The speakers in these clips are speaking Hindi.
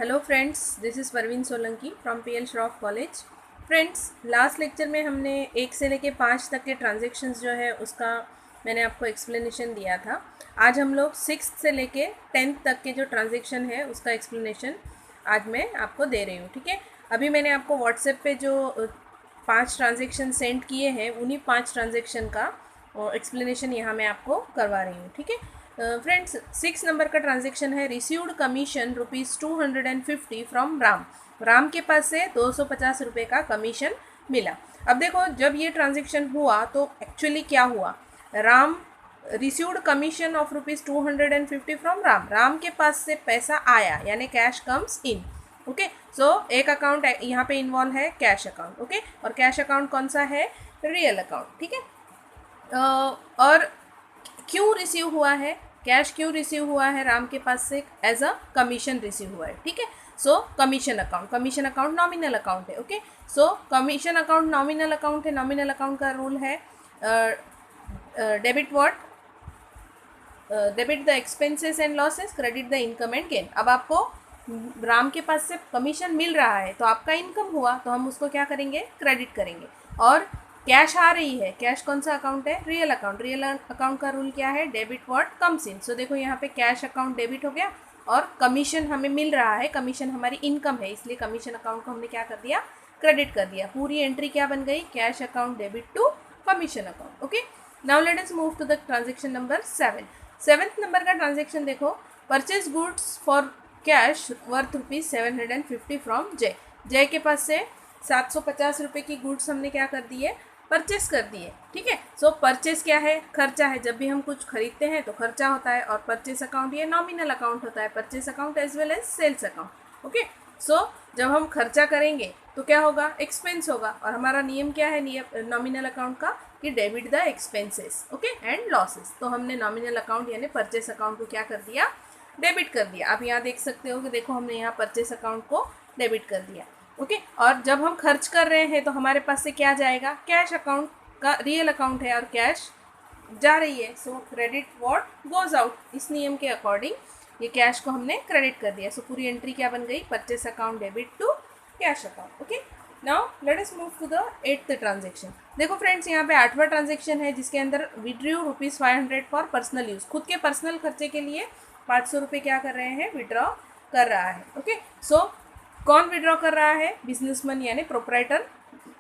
Hello friends, this is Parveen Solanki from PL Shroff college. Friends, last lecture में हमने 1 से लेके 5 तक के ट्रांजेक्शन्स जो है उसका मैंने आपको एक्सप्लेनेशन दिया था। आज हम लोग 6 से लेके 10 तक के जो ट्रांजेक्शन है उसका एक्सप्लेनेशन आज मैं आपको दे रही हूँ। ठीक है, अभी मैंने आपको व्हाट्सएप पे जो 5 ट्रांजेक्शन सेंड किए हैं उन्हीं 5 ट्रांजेक्शन का एक्सप्लेनेशन यहाँ मैं आपको करवा रही हूँ। ठीक है फ्रेंड्स, 6 नंबर का ट्रांजेक्शन है received commission ₹250 from Ram. Ram के पास से 250 रुपये का कमीशन मिला। अब देखो, जब ये ट्रांजेक्शन हुआ तो एक्चुअली क्या हुआ, Ram received commission of ₹250 from Ram. Ram के पास से पैसा आया यानी कैश कम्स इन। ओके, सो एक अकाउंट यहाँ पे इन्वॉल्व है कैश अकाउंट। ओके, और कैश अकाउंट कौन सा है? Real account. ठीक है, और क्यों रिसीव हुआ है, कैश क्यों रिसीव हुआ है राम के पास से? एज अ कमीशन रिसीव हुआ है। ठीक है, so commission account nominal account है। Okay, so commission account nominal account है। नॉमिनल अकाउंट का रूल है debit what, debit the expenses and losses, credit the income and gain. अब आपको राम के पास से कमीशन मिल रहा है तो आपका इनकम हुआ, तो हम उसको क्या करेंगे? क्रेडिट करेंगे। और कैश आ रही है, कैश कौन सा अकाउंट है? Real account. रियल अकाउंट का रूल क्या है? Debit what comes in. So देखो, यहाँ पे कैश अकाउंट डेबिट हो गया और कमीशन हमें मिल रहा है, कमीशन हमारी इनकम है, इसलिए कमीशन अकाउंट को हमने क्या कर दिया? क्रेडिट कर दिया। पूरी एंट्री क्या बन गई? Cash account debit to commission account. Okay, now let us move to the transaction number 7। 7th number का ट्रांजेक्शन देखो, purchase goods for cash worth ₹750 from Jay. Jay के पास से 750 रुपये की गुड्स हमने क्या कर दिए? परचेस कर दिए। ठीक है, सो परचेस क्या है? खर्चा है। जब भी हम कुछ खरीदते हैं तो खर्चा होता है, और परचेस अकाउंट ये नॉमिनल अकाउंट होता है, purchase account as well as sales account. Okay, so जब हम खर्चा करेंगे तो क्या होगा? एक्सपेंस होगा। और हमारा नियम क्या है नॉमिनल अकाउंट का? कि debit the expenses okay and losses. तो हमने नॉमिनल अकाउंट यानी परचेस अकाउंट को क्या कर दिया? डेबिट कर दिया। आप यहाँ देख सकते हो कि देखो, हमने यहाँ परचेस अकाउंट को डेबिट कर दिया। ओके, और जब हम खर्च कर रहे हैं तो हमारे पास से क्या जाएगा? कैश अकाउंट का रियल अकाउंट है और कैश जा रही है, सो क्रेडिट व्हाट गोज आउट। इस नियम के अकॉर्डिंग ये कैश को हमने क्रेडिट कर दिया। सो पूरी एंट्री क्या बन गई? Purchase account debit to cash account. Okay, now let us move to the 8th transaction. देखो फ्रेंड्स, यहाँ पे 8वां ट्रांजेक्शन है जिसके अंदर विड्रॉ ₹500 फॉर पर्सनल यूज़। खुद के पर्सनल खर्चे के लिए 500 रुपये क्या कर रहे हैं? विड्रॉ कर रहा है। ओके, सो कौन विड्रॉ कर रहा है? बिजनेसमैन यानी प्रोप्राइटर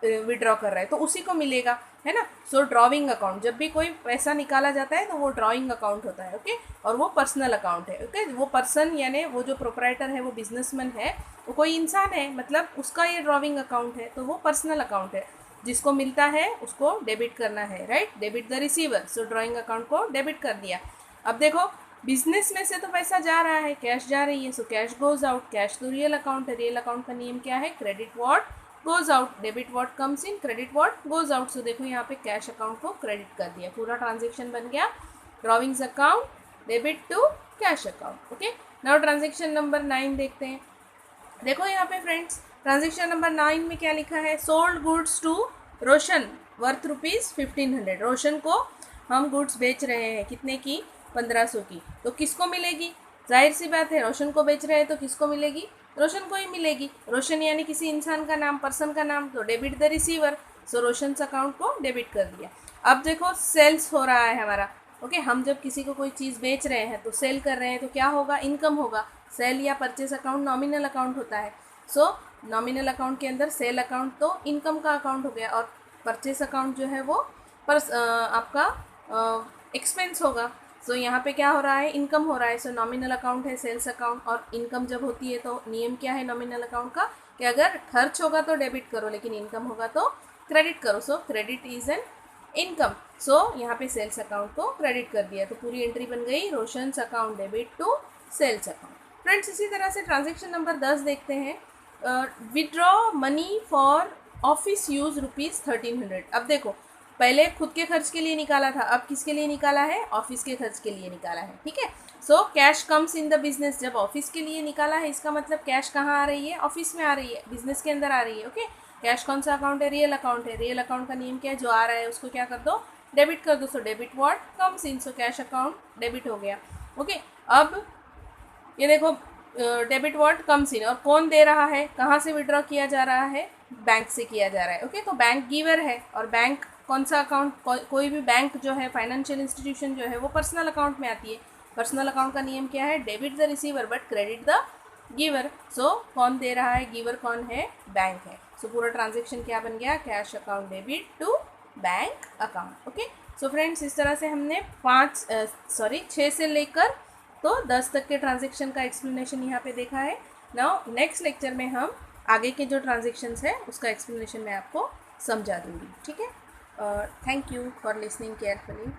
विड्रॉ कर रहा है, तो उसी को मिलेगा, है ना। सो ड्रॉइंग अकाउंट, जब भी कोई पैसा निकाला जाता है तो वो ड्रॉइंग अकाउंट होता है। ओके, और वो पर्सनल अकाउंट है। ओके, वो पर्सन यानी वो जो प्रोप्राइटर है, वो बिजनेसमैन है, वो कोई इंसान है, मतलब उसका ये ड्रॉइंग अकाउंट है, तो वो पर्सनल अकाउंट है। जिसको मिलता है उसको डेबिट करना है, right? Debit the receiver. So drawing account को डेबिट कर दिया। अब देखो, बिजनेस में से तो पैसा जा रहा है, कैश जा रही है, so cash goes out. Cash तो रियल अकाउंट है, रियल अकाउंट का नियम क्या है? Credit what goes out, debit what comes in, credit what goes out. So देखो, यहाँ पे कैश अकाउंट को क्रेडिट कर दिया। पूरा ट्रांजेक्शन बन गया drawings account debit to cash account. Okay, now transaction number 9 देखते हैं। देखो यहाँ पे फ्रेंड्स, ट्रांजेक्शन नंबर 9 में क्या लिखा है? Sold goods to Roshan worth ₹1500। Roshan को हम गुड्स बेच रहे हैं, कितने की? 1500 की। तो किसको मिलेगी? जाहिर सी बात है, रोशन को बेच रहे हैं तो किसको मिलेगी? रोशन को ही मिलेगी। रोशन यानी किसी इंसान का नाम, पर्सन का नाम, तो debit the receiver. So Roshan account को डेबिट कर दिया। अब देखो, सेल्स हो रहा है हमारा। ओके, हम जब किसी को कोई चीज़ बेच रहे हैं तो सेल कर रहे हैं, तो क्या होगा? इनकम होगा। सेल या परचेस अकाउंट नॉमिनल अकाउंट होता है। सो नॉमिनल अकाउंट के अंदर सेल अकाउंट तो इनकम का अकाउंट हो गया, और परचेस अकाउंट जो है वो आपका एक्सपेंस होगा। सो यहाँ पे क्या हो रहा है? इनकम हो रहा है। सो नॉमिनल अकाउंट है सेल्स अकाउंट, और इनकम जब होती है तो नियम क्या है नॉमिनल अकाउंट का? कि अगर खर्च होगा तो डेबिट करो, लेकिन इनकम होगा तो क्रेडिट करो। So credit is an income. So यहाँ पे सेल्स अकाउंट को क्रेडिट कर दिया, तो पूरी एंट्री बन गई Roshan's account debit to sales account. Friends, इसी तरह से ट्रांजेक्शन नंबर 10 देखते हैं। Withdraw money for office use ₹1300। अब देखो, पहले खुद के खर्च के लिए निकाला था, अब किसके लिए निकाला है? ऑफिस के खर्च के लिए निकाला है। ठीक है, so cash comes in the business. जब ऑफिस के लिए निकाला है, इसका मतलब कैश कहाँ आ रही है? ऑफिस में आ रही है, बिजनेस के अंदर आ रही है। ओके, कैश कौन सा अकाउंट है? रियल अकाउंट है। रियल अकाउंट का नियम क्या है? जो आ रहा है उसको क्या कर दो? डेबिट कर दो। So debit what comes in, so cash account debit हो गया। ओके, अब ये देखो, डेबिट व्हाट कम्स इन, और कौन दे रहा है, कहाँ से विड्रॉ किया जा रहा है, बैंक से किया जा रहा है। ओके, तो बैंक गिवर है, और बैंक कौन सा अकाउंट, कोई भी बैंक जो है, फाइनेंशियल इंस्टीट्यूशन जो है वो पर्सनल अकाउंट में आती है। पर्सनल अकाउंट का नियम क्या है, debit the receiver but credit the giver. So कौन दे रहा है, गिवर कौन है, बैंक है। सो पूरा ट्रांजेक्शन क्या बन गया, cash account debit to bank account. Okay, so friends इस तरह से हमने 6 से लेकर तो 10 तक के ट्रांजेक्शन का एक्सप्लेनेशन यहाँ पे देखा है। नाउ नेक्स्ट लेक्चर में हम आगे के जो ट्रांजेक्शन्स है उसका एक्सप्लेनेशन मैं आपको समझा दूँगी। ठीक है, thank you for listening carefully.